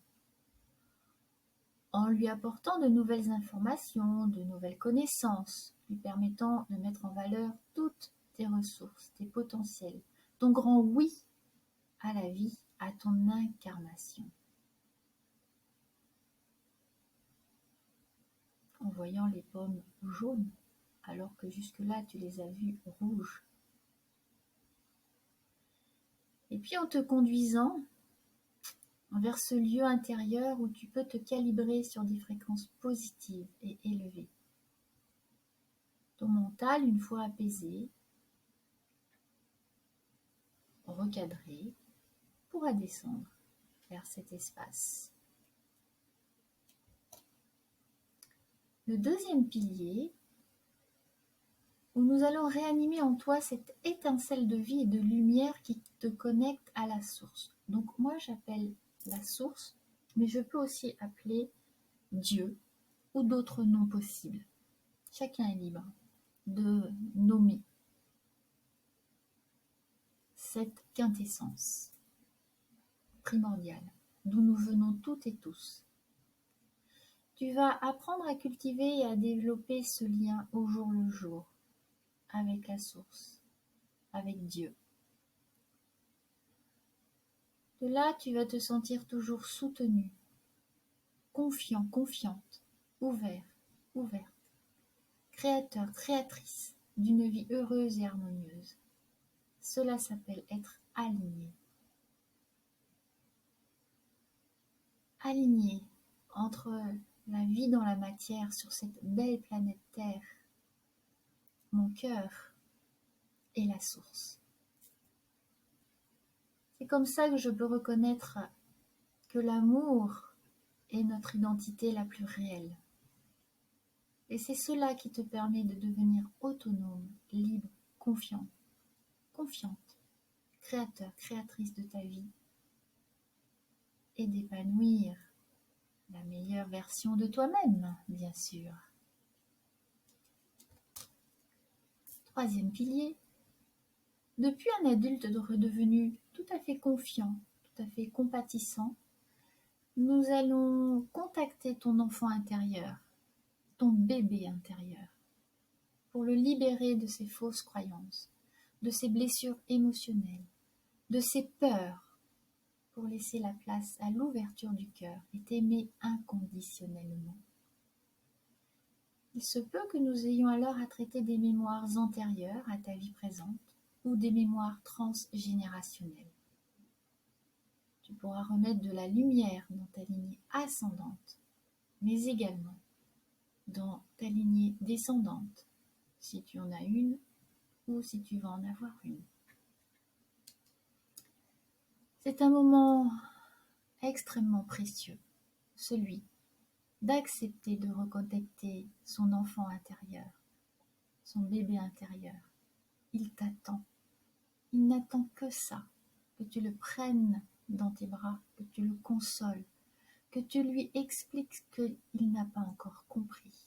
en lui apportant de nouvelles informations, de nouvelles connaissances, lui permettant de mettre en valeur toutes tes ressources, tes potentiels, ton grand oui à la vie, à ton incarnation. En voyant les pommes jaunes, alors que jusque-là tu les as vues rouges. Et puis en te conduisant vers ce lieu intérieur où tu peux te calibrer sur des fréquences positives et élevées. Ton mental, une fois apaisé, recadré, pourra descendre vers cet espace. Le deuxième pilier, où nous allons réanimer en toi cette étincelle de vie et de lumière qui te connecte à la source. Donc moi j'appelle la source, mais je peux aussi appeler Dieu ou d'autres noms possibles. Chacun est libre de nommer cette quintessence primordiale, d'où nous venons toutes et tous. Tu vas apprendre à cultiver et à développer ce lien au jour le jour avec la source, avec Dieu. De là, tu vas te sentir toujours soutenu, confiant, confiante, ouvert, ouverte, créateur, créatrice d'une vie heureuse et harmonieuse. Cela s'appelle être aligné. Aligné entre la vie dans la matière sur cette belle planète Terre, mon cœur et la source. C'est comme ça que je peux reconnaître que l'amour est notre identité la plus réelle. Et c'est cela qui te permet de devenir autonome, libre, confiante, créateur, créatrice de ta vie et d'épanouir la meilleure version de toi-même, bien sûr. Troisième pilier, depuis un adulte redevenu tout à fait confiant, tout à fait compatissant, nous allons contacter ton enfant intérieur, ton bébé intérieur, pour le libérer de ses fausses croyances, de ses blessures émotionnelles, de ses peurs, pour laisser la place à l'ouverture du cœur et t'aimer inconditionnellement. Il se peut que nous ayons alors à traiter des mémoires antérieures à ta vie présente ou des mémoires transgénérationnelles. Tu pourras remettre de la lumière dans ta lignée ascendante, mais également dans ta lignée descendante, si tu en as une ou si tu vas en avoir une. C'est un moment extrêmement précieux, celui d'accepter de reconnecter son enfant intérieur, son bébé intérieur. Il t'attend. Il n'attend que ça, que tu le prennes dans tes bras, que tu le consoles, que tu lui expliques qu'il n'a pas encore compris.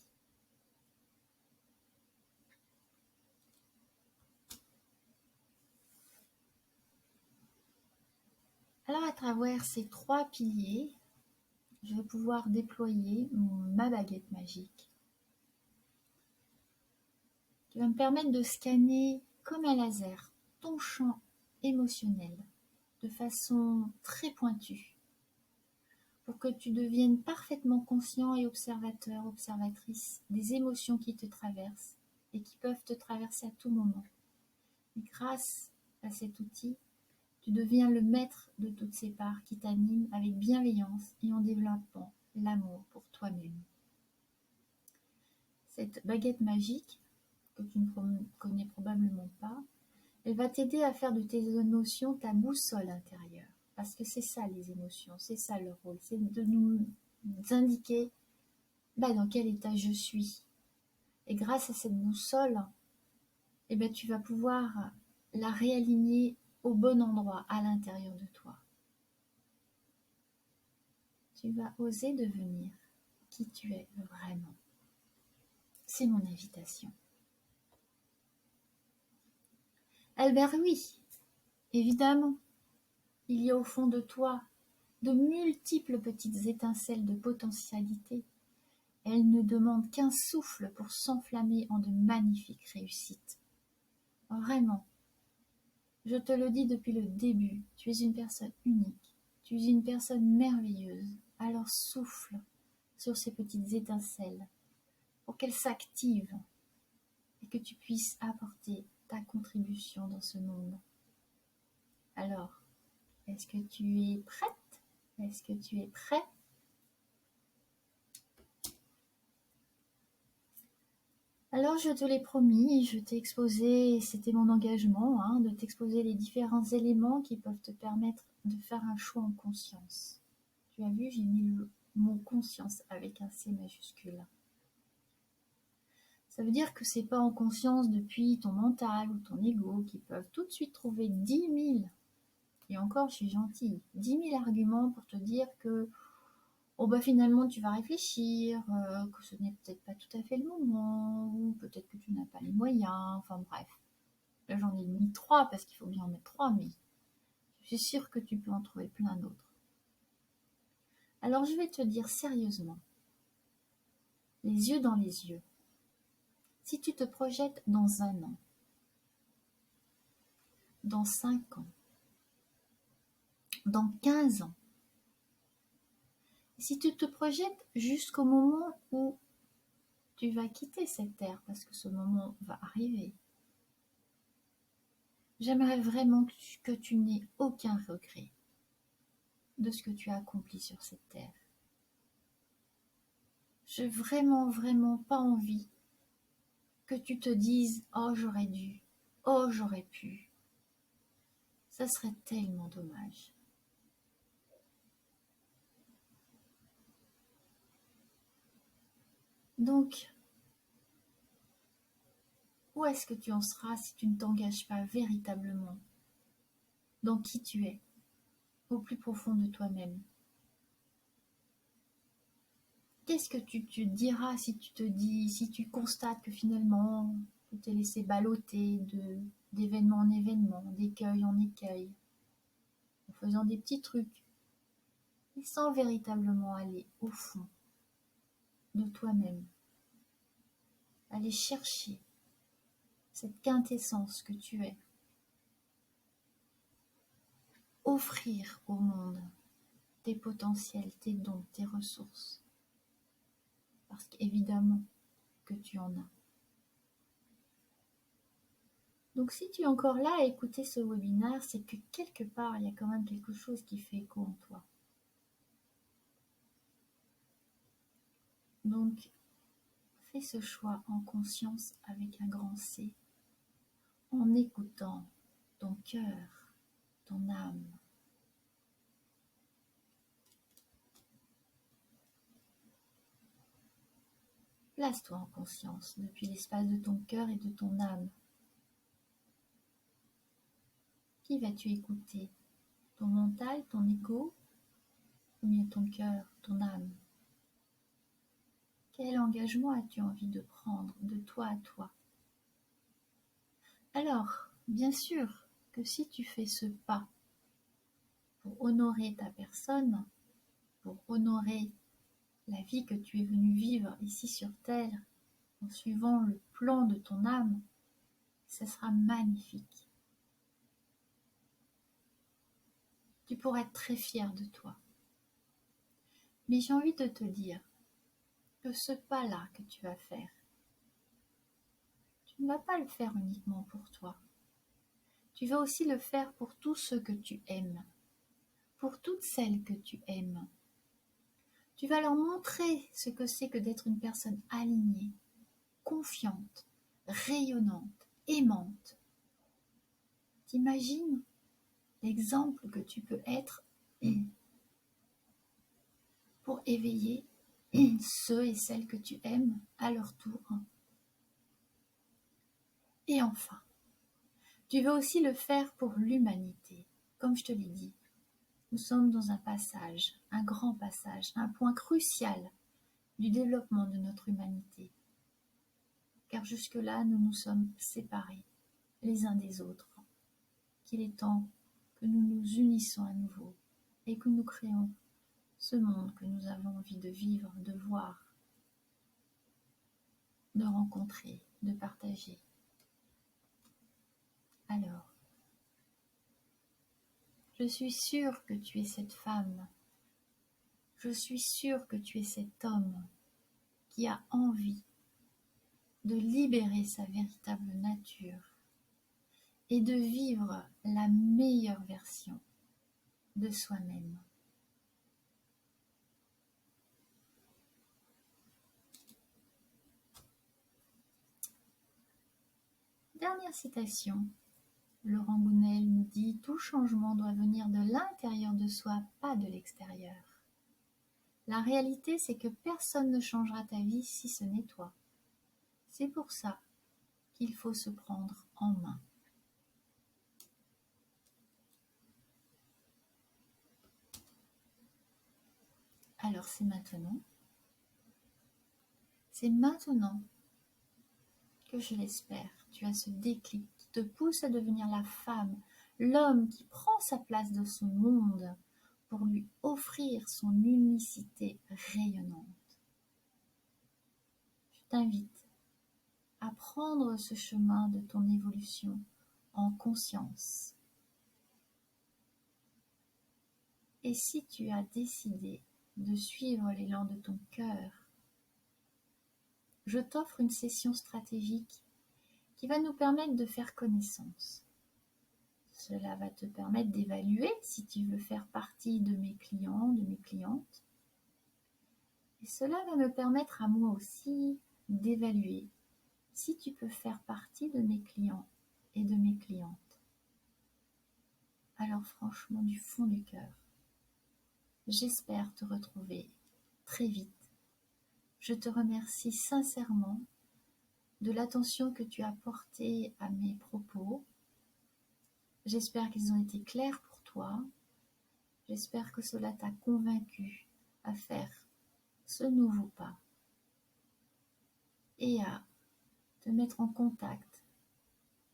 Alors à travers ces 3 piliers, je vais pouvoir déployer ma baguette magique qui va me permettre de scanner comme un laser ton champ émotionnel de façon très pointue pour que tu deviennes parfaitement conscient et observateur, observatrice des émotions qui te traversent et qui peuvent te traverser à tout moment. Et grâce à cet outil, tu deviens le maître de toutes ces parts qui t'animent avec bienveillance et en développant l'amour pour toi-même. Cette baguette magique, que tu ne connais probablement pas, elle va t'aider à faire de tes émotions ta boussole intérieure. Parce que c'est ça les émotions, c'est ça leur rôle, c'est de nous indiquer dans quel état je suis. Et grâce à cette boussole, tu vas pouvoir la réaligner au bon endroit, à l'intérieur de toi. Tu vas oser devenir qui tu es vraiment. C'est mon invitation. Albert, oui, évidemment, il y a au fond de toi de multiples petites étincelles de potentialité. Elles ne demandent qu'un souffle pour s'enflammer en de magnifiques réussites. Vraiment, je te le dis depuis le début, tu es une personne unique, tu es une personne merveilleuse. Alors souffle sur ces petites étincelles pour qu'elles s'activent et que tu puisses apporter ta contribution dans ce monde. Alors, est-ce que tu es prête? Est-ce que tu es prêt? Alors je te l'ai promis, je t'ai exposé, c'était mon engagement, de t'exposer les différents éléments qui peuvent te permettre de faire un choix en conscience. Tu as vu, j'ai mis le mot conscience avec un C majuscule. Ça veut dire que c'est pas en conscience depuis ton mental ou ton ego qui peuvent tout de suite trouver 10 000, et encore je suis gentille, 10 000 arguments pour te dire que finalement tu vas réfléchir, que ce n'est peut-être pas tout à fait le moment, ou peut-être que tu n'as pas les moyens, enfin bref. Là j'en ai mis 3 parce qu'il faut bien en mettre 3, mais je suis sûre que tu peux en trouver plein d'autres. Alors je vais te dire sérieusement, les yeux dans les yeux, si tu te projettes dans 1 an, dans 5 ans, dans 15 ans, si tu te projettes jusqu'au moment où tu vas quitter cette terre, parce que ce moment va arriver, j'aimerais vraiment que tu n'aies aucun regret de ce que tu as accompli sur cette terre. J'ai vraiment, vraiment pas envie que tu te dises « Oh, j'aurais dû, oh, j'aurais pu ». Ça serait tellement dommage. Donc, où est-ce que tu en seras si tu ne t'engages pas véritablement dans qui tu es, au plus profond de toi-même? Qu'est-ce que tu te diras si tu constates que finalement tu t'es laissé balloter d'événement en événement, d'écueil en écueil, en faisant des petits trucs, et sans véritablement aller au fond de toi-même, aller chercher cette quintessence que tu es, offrir au monde tes potentiels, tes dons, tes ressources, parce qu'évidemment que tu en as. Donc si tu es encore là à écouter ce webinaire, c'est que quelque part, il y a quand même quelque chose qui fait écho en toi. Donc, fais ce choix en conscience avec un grand C, en écoutant ton cœur, ton âme. Place-toi en conscience depuis l'espace de ton cœur et de ton âme. Qui vas-tu écouter? Ton mental, ton ego, ou bien ton cœur, ton âme? Quel engagement as-tu envie de prendre de toi à toi? Alors, bien sûr que si tu fais ce pas pour honorer ta personne, pour honorer la vie que tu es venu vivre ici sur Terre, en suivant le plan de ton âme, ce sera magnifique. Tu pourras être très fier de toi. Mais j'ai envie de te dire que ce pas-là que tu vas faire, tu ne vas pas le faire uniquement pour toi. Tu vas aussi le faire pour tous ceux que tu aimes, pour toutes celles que tu aimes. Tu vas leur montrer ce que c'est que d'être une personne alignée, confiante, rayonnante, aimante. T'imagines l'exemple que tu peux être pour éveiller ceux et celles que tu aimes à leur tour. Et enfin, tu veux aussi le faire pour l'humanité. Comme je te l'ai dit, nous sommes dans un passage, un grand passage, un point crucial du développement de notre humanité. Car jusque-là, nous nous sommes séparés les uns des autres. Qu'il est temps que nous nous unissions à nouveau et que nous créons ce monde que nous avons envie de vivre, de voir, de rencontrer, de partager. Alors, je suis sûre que tu es cette femme, je suis sûre que tu es cet homme qui a envie de libérer sa véritable nature et de vivre la meilleure version de soi-même. Dernière citation. Laurent Gounel nous dit « Tout changement doit venir de l'intérieur de soi, pas de l'extérieur. » La réalité, c'est que personne ne changera ta vie si ce n'est toi. C'est pour ça qu'il faut se prendre en main. Alors c'est maintenant. C'est maintenant que je l'espère, tu as ce déclic qui te pousse à devenir la femme, l'homme qui prend sa place dans son monde pour lui offrir son unicité rayonnante. Je t'invite à prendre ce chemin de ton évolution en conscience. Et si tu as décidé de suivre l'élan de ton cœur, je t'offre une session stratégique qui va nous permettre de faire connaissance. Cela va te permettre d'évaluer si tu veux faire partie de mes clients, de mes clientes. Et cela va me permettre à moi aussi d'évaluer si tu peux faire partie de mes clients et de mes clientes. Alors franchement, du fond du cœur, j'espère te retrouver très vite. Je te remercie sincèrement de l'attention que tu as portée à mes propos. J'espère qu'ils ont été clairs pour toi. J'espère que cela t'a convaincu à faire ce nouveau pas et à te mettre en contact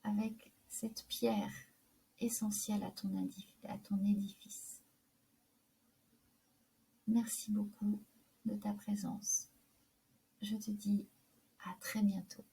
avec cette pierre essentielle à ton édifice. Merci beaucoup de ta présence. Je te dis à très bientôt.